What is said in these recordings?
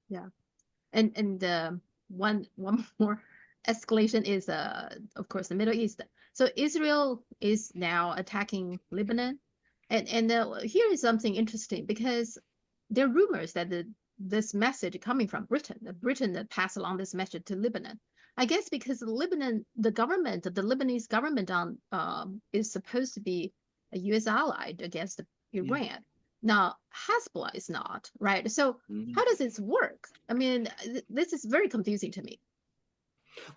Yeah. And one more escalation is of course the Middle East. So Israel is now attacking Lebanon, and here is something interesting because there are rumors that this message coming from Britain, that Britain that passed along this message to Lebanon. I guess because Lebanon, the government, the Lebanese government is supposed to be a U.S. ally against Yeah. Iran. Now Hezbollah is not, right? So Mhm. how does this work? I mean, this is very confusing to me.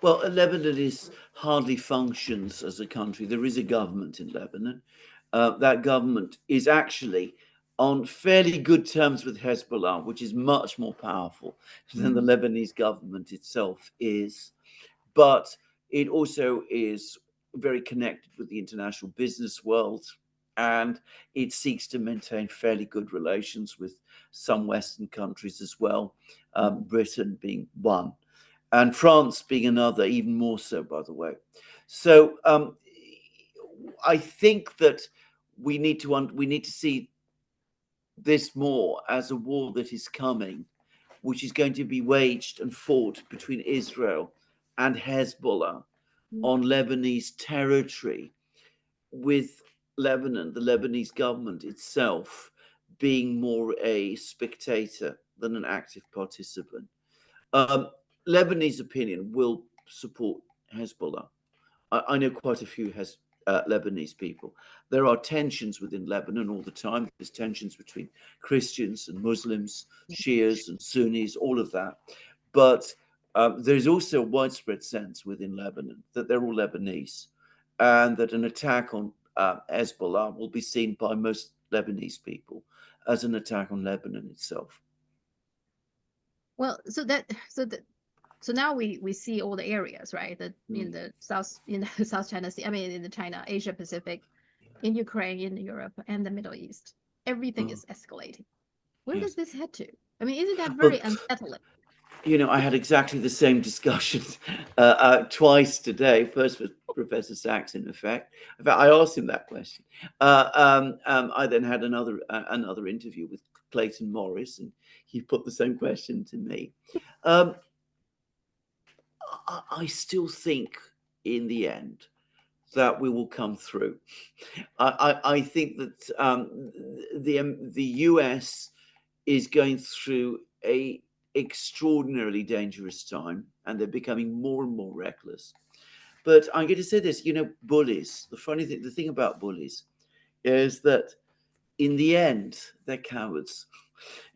Well, Lebanon is hardly functions as a country. There is a government in Lebanon. That government is actually on fairly good terms with Hezbollah, which is much more powerful than the Mm, Lebanese government itself is. But it also is very connected with the international business world, and it seeks to maintain fairly good relations with some Western countries as well, mm, Britain being one, and France being another, even more so, by the way. So I think that we need to see this more as a war that is coming, which is going to be waged and fought between Israel and Hezbollah mm. on Lebanese territory, with Lebanon, the Lebanese government itself, being more a spectator than an active participant. Um, Lebanese opinion will support Hezbollah. I know quite a few Lebanese people. There are tensions within Lebanon all the time. There's tensions between Christians and Muslims, Shias and Sunnis, all of that. But there's also a widespread sense within Lebanon that they're all Lebanese, and that an attack on Hezbollah will be seen by most Lebanese people as an attack on Lebanon itself. Well, so now we see all the areas, right? That Mm, in the South China Sea, I mean in the China, Asia Pacific, in Ukraine, in Europe, and the Middle East. Everything mm, is escalating. Where does yes. this head to? I mean, isn't that Well, very unsettling? I had exactly the same discussion twice today. First with Professor Sachs, In fact, I asked him that question. I then had another interview with Clayton Morris, and he put the same question to me. Um, I still think, in the end, that we will come through. I think that the US is going through a extraordinarily dangerous time, and they're becoming more and more reckless. But I'm going to say this, bullies. The thing about bullies is that in the end, they're cowards.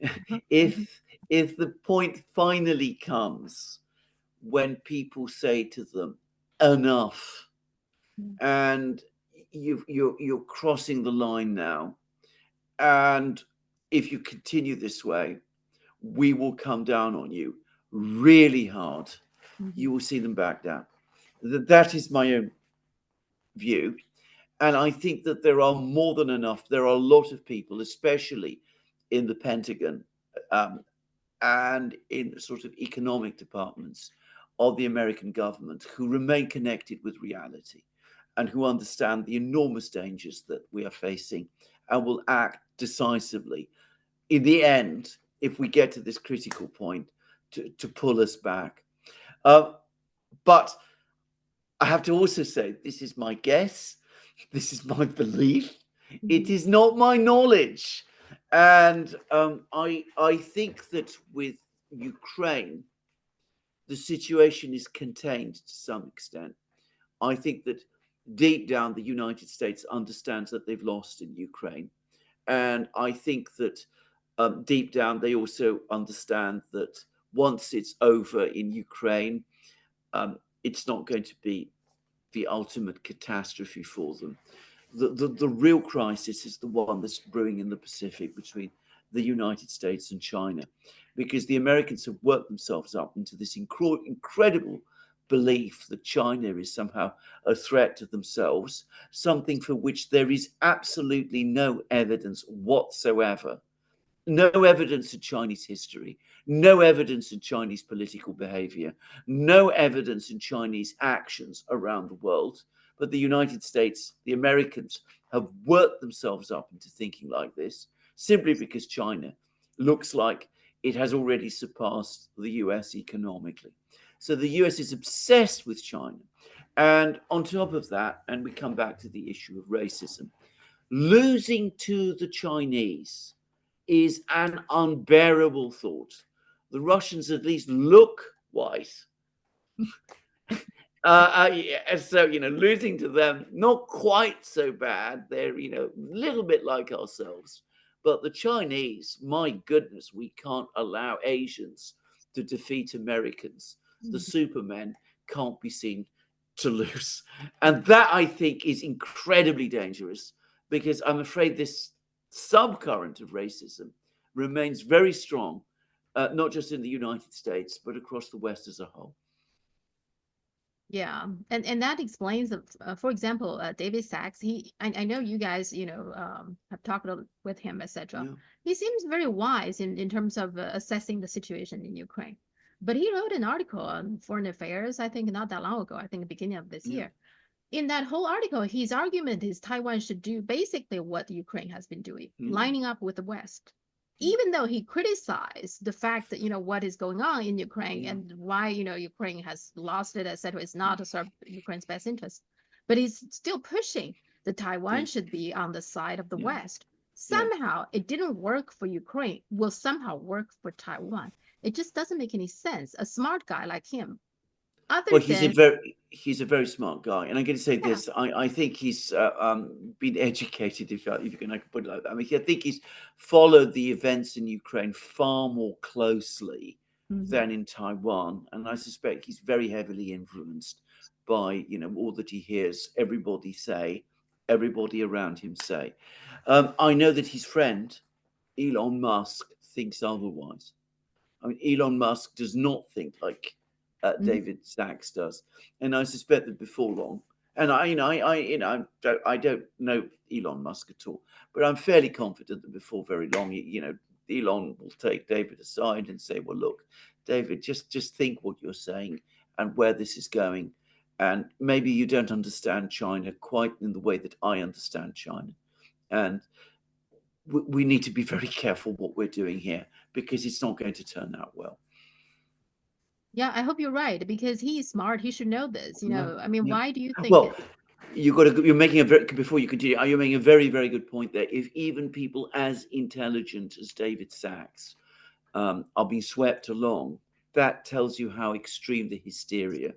Mhm, mhm, If the point finally comes when people say to them, "Enough," mhm, and you're crossing the line now, and if you continue this way, we will come down on you really hard. mhm. You will see them back down. That is my own view. And I think that there are more than enough. There are a lot of people, especially in the Pentagon um, and in sort of economic departments of the American government, who remain connected with reality and who understand the enormous dangers that we are facing and will act decisively in the end, if we get to this critical point, to pull us back. Uh, but I have to also say, this is my guess, this is my belief, it Mhm. is not my knowledge. And I think that with Ukraine, the situation is contained to some extent. I think that deep down, the United States understands that they've lost in Ukraine. And I think that deep down, they also understand that once it's over in Ukraine, it's not going to be the ultimate catastrophe for them. The real crisis is the one that's brewing in the Pacific between the United States and China, because the Americans have worked themselves up into this incredible belief that China is somehow a threat to themselves, something for which there is absolutely no evidence whatsoever. No evidence in Chinese history, no evidence in Chinese political behavior, no evidence in Chinese actions around the world. But the United States, the Americans, have worked themselves up into thinking like this simply because China looks like it has already surpassed the US economically. So the US is obsessed with China. And on top of that, and we come back to the issue of racism, losing to the Chinese is an unbearable thought. The Russians at least look white. So, losing to them, not quite so bad. They're, a little bit like ourselves. But the Chinese, my goodness, we can't allow Asians to defeat Americans. The supermen can't be seen to lose. And that, I think, is incredibly dangerous, because I'm afraid this subcurrent of racism remains very strong, not just in the United States, but across the West as a whole. Yeah, and that explains, for example, David Sachs. I know you guys, have talked with him, etc. Yeah. He seems very wise in terms of assessing the situation in Ukraine. But he wrote an article on foreign affairs, I think not that long ago, I think the beginning of this Yeah. year. In that whole article, his argument is Taiwan should do basically what Ukraine has been doing, lining up with the West. Even though he criticized the fact that, what is going on in Ukraine and why, Ukraine has lost it, etc., is not to serve Ukraine's best interest. But he's still pushing that Taiwan should be on the side of the West. Somehow it didn't work for Ukraine, will somehow work for Taiwan. It just doesn't make any sense. A smart guy like him, other Well, than he's a very smart guy, and I'm going to say this: I think he's been educated, if you can, I can put it like that. I mean, I think he's followed the events in Ukraine far more closely than in Taiwan, and I suspect he's very heavily influenced by all that he hears everybody say, everybody around him say. I know that his friend Elon Musk thinks otherwise. I mean, Elon Musk does not think like David Sachs does, and I suspect that before long, and I don't know Elon Musk at all, but I'm fairly confident that before very long, Elon will take David aside and say, "Well, look, David, just think what you're saying and where this is going, and maybe you don't understand China quite in the way that I understand China, and we need to be very careful what we're doing here, because it's not going to turn out well." Yeah, I hope you're right, because he's smart. He should know this. I mean, Yeah. why do you think Well, you're making a very, before you continue, you're making a very, very good point there. If even people as intelligent as David Sachs are being swept along, that tells you how extreme the hysteria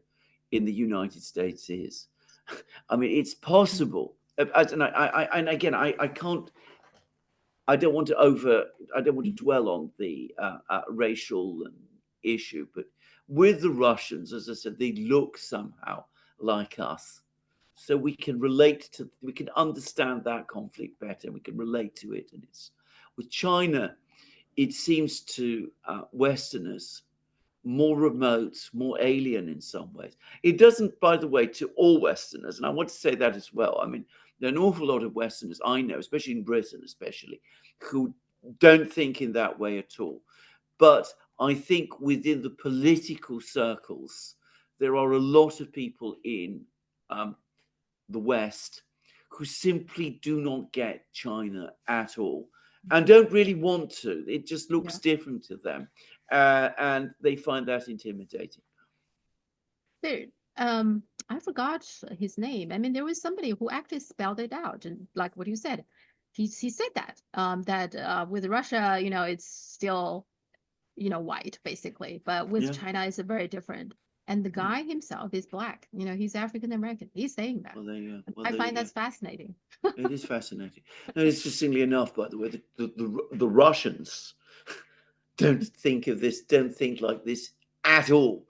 in the United States is. I mean, it's possible. And again, I can't. I don't want to dwell on the racial issue, but with the Russians, as I said, they look somehow like us. So we can understand that conflict better, and we can relate to it. And it's with China, it seems to Westerners more remote, more alien in some ways. It doesn't, by the way, to all Westerners, and I want to say that as well. I mean, there are an awful lot of Westerners I know, especially in Britain, who don't think in that way at all. But I think within the political circles, there are a lot of people in the West who simply do not get China at all and don't really want to. It just looks different to them, and they find that intimidating. there? I forgot his name. I mean, there was somebody who actually spelled it out, and like what you said, he said that that with Russia, it's still white basically, but with Yeah. China, it's a very different. And the guy himself is black. He's African American. He's saying that. Well, there you go. Well, I there find you go. that's fascinating. It is fascinating. No, interestingly enough, by the way, the Russians don't think like this at all.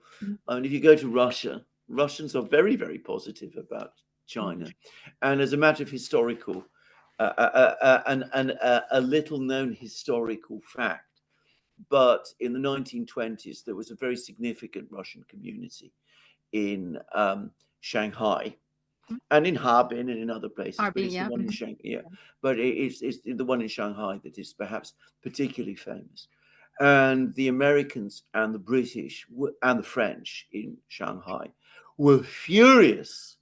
I mean, if you go to Russia, Russians are very, very positive about China. And as a matter of historical, a little known historical fact, but in the 1920s, there was a very significant Russian community in Shanghai and in Harbin and in other places, but Harbin, it's the yeah. one in Shanghai. But it's the one in Shanghai that is perhaps particularly famous. And the Americans and the British and the French in Shanghai were furious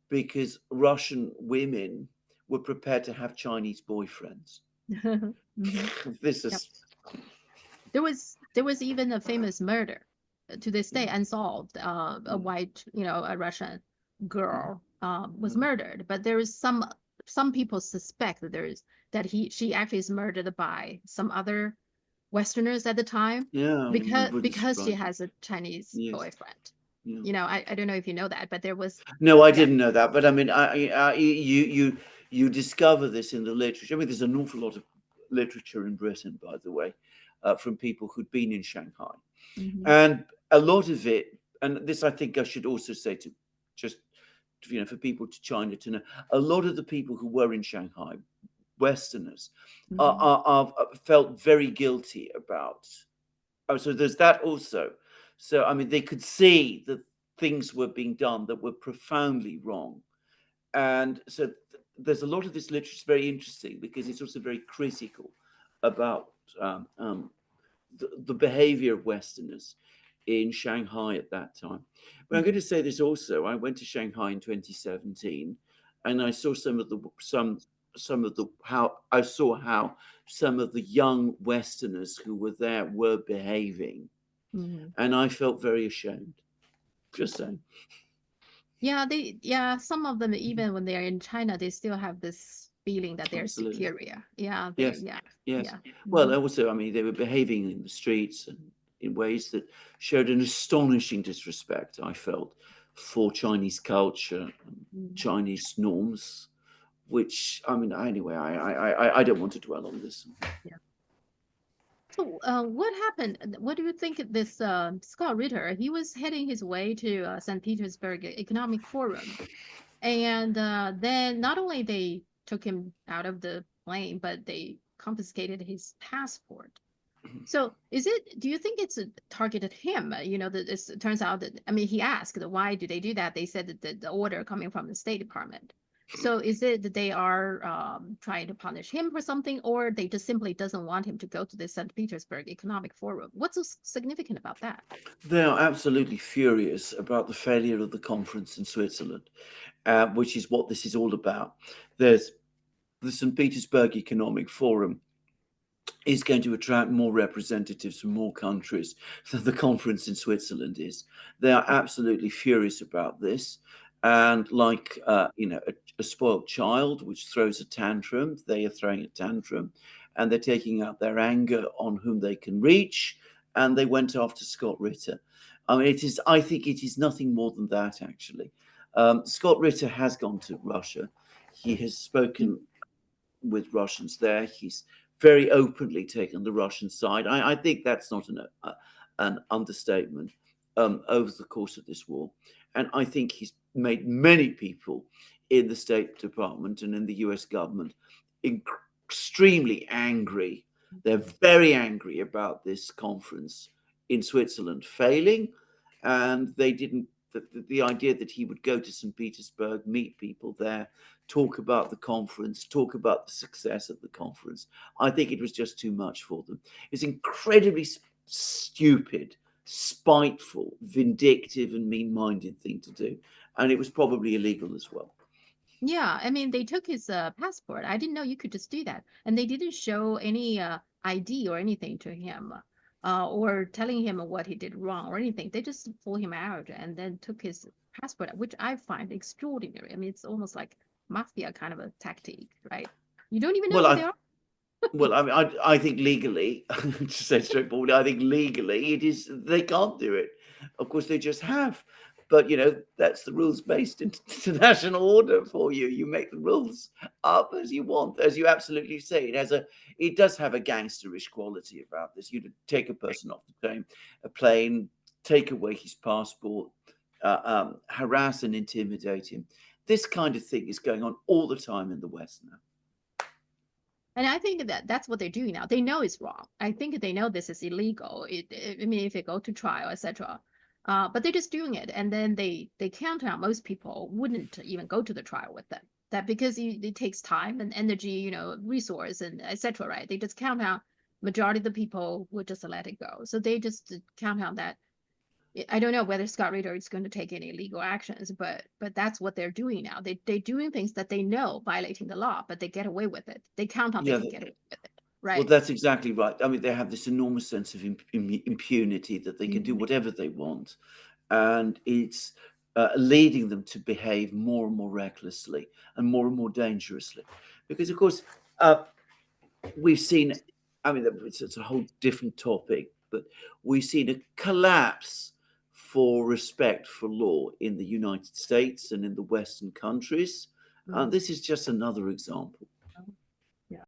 because Russian women were prepared to have Chinese boyfriends. This Yep. is There was There was even a famous murder to this day unsolved. A Mm, white, a Russian mm, girl was mm. murdered, but there is some people suspect that she actually is murdered by some other Westerners at the time Yeah, it wouldn't because she surprise me. has a Chinese Yes. boyfriend. Yeah. I don't know if you know that, but there was, No, I yeah. didn't know that, but I mean, you discover this in the literature. I mean, there's an awful lot of literature in Britain, by the way, from people who'd been in Shanghai, Hmm. and a lot of it. And this, I think, I should also say to just for people to China to know, a lot of the people who were in Shanghai, Westerners, Hmm. are felt very guilty about. Oh, so there's that also. So I mean, they could see that things were being done that were profoundly wrong, and so there's a lot of this literature is very interesting because it's also very critical about the behavior of Westerners in Shanghai at that time. But I'm going Hmm. to say this also. I went to Shanghai in 2017, and I saw some of the how I saw how some of the young Westerners who were there were behaving, Hmm. and I felt very ashamed. Just saying. Yeah, some of them, even when they're in China, they still have this feeling that they're Absolutely. superior. Yeah, Yes. yeah, Yes. yeah. Well, Hmm. also, I mean, they were behaving in the streets and in ways that showed an astonishing disrespect, I felt, for Chinese culture, and Hmm. Chinese norms, which, I mean, anyway, I don't want to dwell on this. Yeah. So, what happened? What do you think of this Scott Ritter? He was heading his way to St. Petersburg Economic Forum, and then not only they took him out of the plane, but they confiscated his passport. So, do you think it's targeted him? That it turns out that, I mean, he asked, why do they do that? They said that the order coming from the State Department. So, is it that they are trying to punish him for something, or they just simply doesn't want him to go to the St. Petersburg Economic Forum? What's so significant about that? They are absolutely furious about the failure of the conference in Switzerland, which is what this is all about. There's the St. Petersburg Economic Forum is going to attract more representatives from more countries than the conference in Switzerland is. They are absolutely furious about this. And like, a spoiled child which throws a tantrum, they are throwing a tantrum and they're taking out their anger on whom they can reach. And they went after Scott Ritter. I mean, I think it is nothing more than that, actually. Scott Ritter has gone to Russia. He has spoken with Russians there. He's very openly taken the Russian side. I think that's not an understatement over the course of this war. And I think he's made many people in the State Department and in the US government extremely angry. They're very angry about this conference in Switzerland failing. And they didn't, the idea that he would go to St. Petersburg, meet people there, talk about the conference, talk about the success of the conference. I think it was just too much for them. It's incredibly stupid, spiteful, vindictive, and mean minded thing to do. And it was probably illegal as well. Yeah, I mean, they took his passport. I didn't know you could just do that. And they didn't show any ID or anything to him, or telling him what he did wrong or anything. They just pull him out and then took his passport, which I find extraordinary. I mean, it's almost like mafia kind of a tactic, right? You don't even know Well, who they are. I mean, I think legally, to say straightforwardly, I think legally it is they can't do it. Of course, they just have, but that's the rules based international order for you. You make the rules up as you want, as you absolutely say. It does have a gangsterish quality about this. You take a person off a plane, take away his passport, harass and intimidate him. This kind of thing is going on all the time in the West now. And I think that that's what they're doing now. They know it's wrong. I think they know this is illegal. I mean, if they go to trial, etc. But they're just doing it, and then they count out most people wouldn't even go to the trial with them. That because it takes time and energy, resource and etc. Right? They just count out majority of the people would just let it go. So they just count out that I don't know whether Scott Ritter is going to take any legal actions, but that's what they're doing now. They're doing things that they know violating the law, but they get away with it. They count on they Yeah, can get away with it. Right. Well, that's exactly right. I mean, they have this enormous sense of impunity that they can do Mhm. whatever they want, and it's leading them to behave more and more recklessly and more dangerously. Because, of course, we've seen, I mean, it's a whole different topic, but we've seen a collapse for respect for law in the United States and in the Western countries. Mhm. This is just another example.